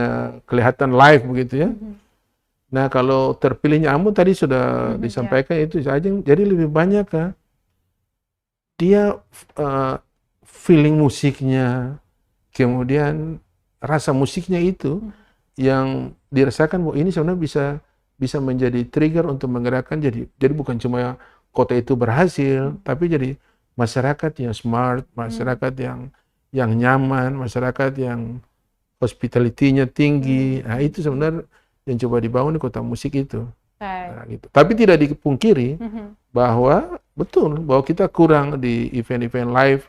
kelihatan live begitu ya. Nah, kalau terpilihnya Ambon tadi sudah disampaikan itu saja, jadi lebih banyak dia feeling musiknya, kemudian rasa musiknya itu yang dirasakan bahwa ini sebenarnya bisa menjadi trigger untuk menggerakkan. Jadi bukan cuma kota itu berhasil, tapi jadi masyarakat yang smart, masyarakat yang nyaman, masyarakat yang hospitality-nya tinggi. Nah, itu sebenarnya yang coba dibangun di kota musik itu. Nah, gitu. Tapi tidak dipungkiri bahwa bahwa kita kurang di event-event live,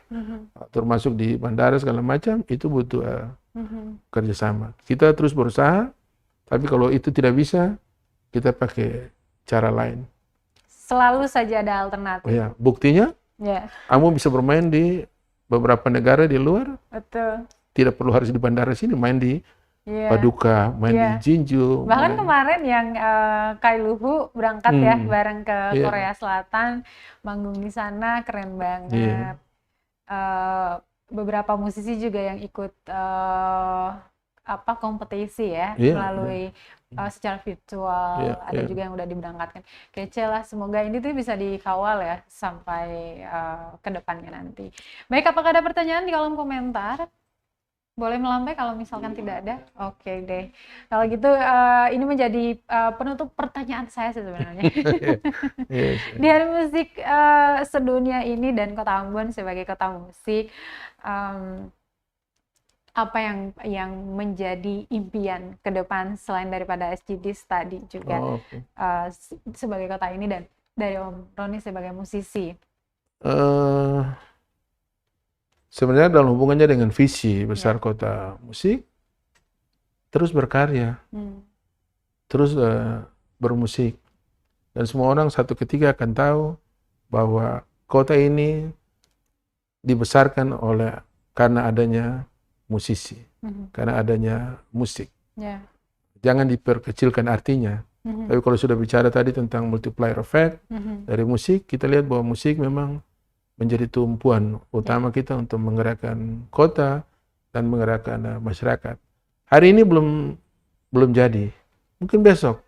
termasuk di bandara segala macam, itu butuh kerjasama. Kita terus berusaha, tapi kalau itu tidak bisa, kita pakai cara lain. Selalu saja ada Oh alternatif. ya, buktinya Ya, kamu bisa bermain di beberapa negara di luar, betul. tidak perlu harus di bandara sini, main di Iya. Paduka, main di Iya. Jinju, Bahkan main. kemarin yang Kai Luhu berangkat ya bareng ke Iya. Korea Selatan, manggung di sana keren Iya. banget. Beberapa musisi juga yang ikut kompetisi ya Iya, melalui secara virtual. Iya, Ada iya. juga yang udah diberangkatkan. Kece lah, semoga ini tuh bisa dikawal ya sampai ke depannya nanti. Baik, apakah ada pertanyaan di kolom komentar? Boleh melambai kalau misalkan tidak ada. Oke deh. Kalau gitu ini menjadi penutup pertanyaan saya sih sebenarnya. Yes. Di Hari Musik Sedunia ini dan Kota Ambon sebagai kota musik, apa yang menjadi impian ke depan selain daripada SGDs tadi juga Oh, oke. sebagai kota ini dan dari Om Roni sebagai musisi? Sebenarnya dalam hubungannya dengan visi besar kota musik, terus berkarya, terus bermusik. Dan semua orang satu ketika akan tahu bahwa kota ini dibesarkan karena adanya musisi, karena adanya musik. Yeah. Jangan diperkecilkan artinya. Tapi kalau sudah bicara tadi tentang multiplier effect dari musik, kita lihat bahwa musik memang menjadi tumpuan utama kita untuk menggerakkan kota dan menggerakkan masyarakat. Hari ini belum jadi, mungkin besok,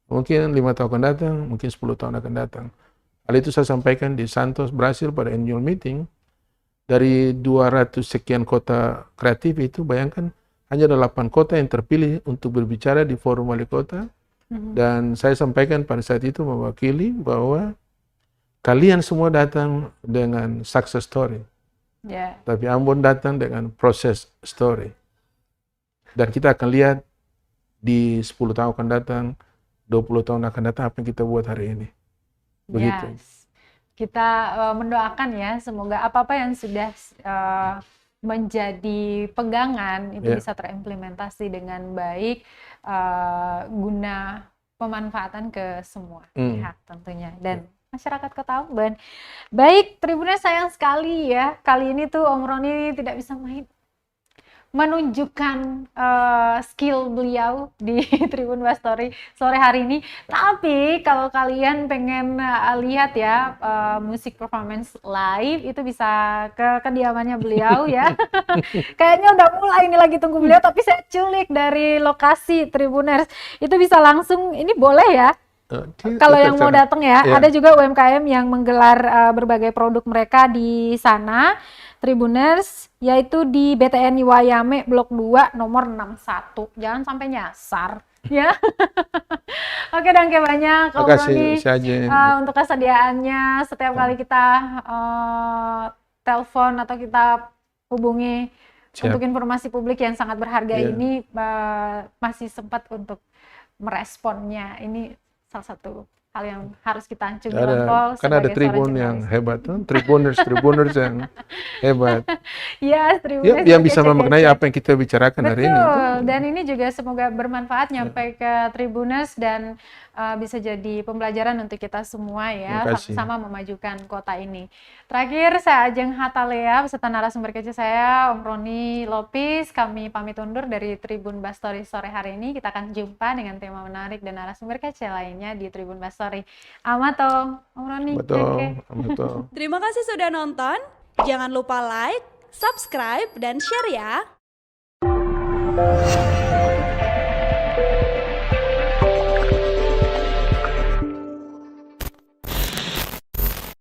mungkin 5 tahun akan datang, mungkin 10 tahun akan datang. Hal itu saya sampaikan di Santos, Brasil pada annual meeting. Dari 200 sekian kota kreatif itu, bayangkan hanya ada 8 kota yang terpilih untuk berbicara di forum wali kota. Dan saya sampaikan pada saat itu mewakili bahwa kalian semua datang dengan success story. Yeah. Tapi Ambon datang dengan proses story. Dan kita akan lihat di 10 tahun akan datang, 20 tahun akan datang apa yang kita buat hari ini. Begitu. Yes. Kita mendoakan ya, semoga apa-apa yang sudah menjadi pegangan itu bisa terimplementasi dengan baik guna pemanfaatan ke semua pihak tentunya dan masyarakat Kota Ambon. Baik, Tribuners sayang sekali ya, kali ini tuh Om Roni tidak bisa menunjukkan skill beliau di Tribun Bastory sore hari ini. Tapi kalau kalian pengen lihat ya musik performance live itu bisa ke kediamannya beliau ya. Kayaknya udah mulai ini lagi tunggu beliau, tapi saya culik dari lokasi Tribuners. Itu bisa langsung, ini boleh ya? Kalau yang mau datang ya, ada juga UMKM yang menggelar berbagai produk mereka di sana, Tribuners, yaitu di BTN Iwayame Blok 2 nomor 61. Jangan sampai nyasar, ya. Oke, danke banyak Om Roni untuk kesediaannya. Setiap kali kita telepon atau kita hubungi untuk informasi publik yang sangat berharga ini, masih sempat untuk meresponnya. Ini salah satu hal yang harus kita acungi jempol. Kan ada Tribun yang hebat, Tribuners yang hebat. Yes, Tribuners yang bisa memaknai apa yang kita bicarakan hari ini. Dan ini juga semoga bermanfaat nyampe ke Tribuners dan bisa jadi pembelajaran untuk kita semua ya, sama-sama memajukan kota ini. Terakhir, saya Ajeng Hatalea beserta narasumber kece saya, Om Roni Lopis. Kami pamit undur dari Tribun Bastory sore hari ini. Kita akan jumpa dengan tema menarik dan narasumber kece lainnya di Tribun Bastory. Amato, Om Roni. Betul. Terima kasih sudah nonton. Jangan lupa like, subscribe, dan share ya.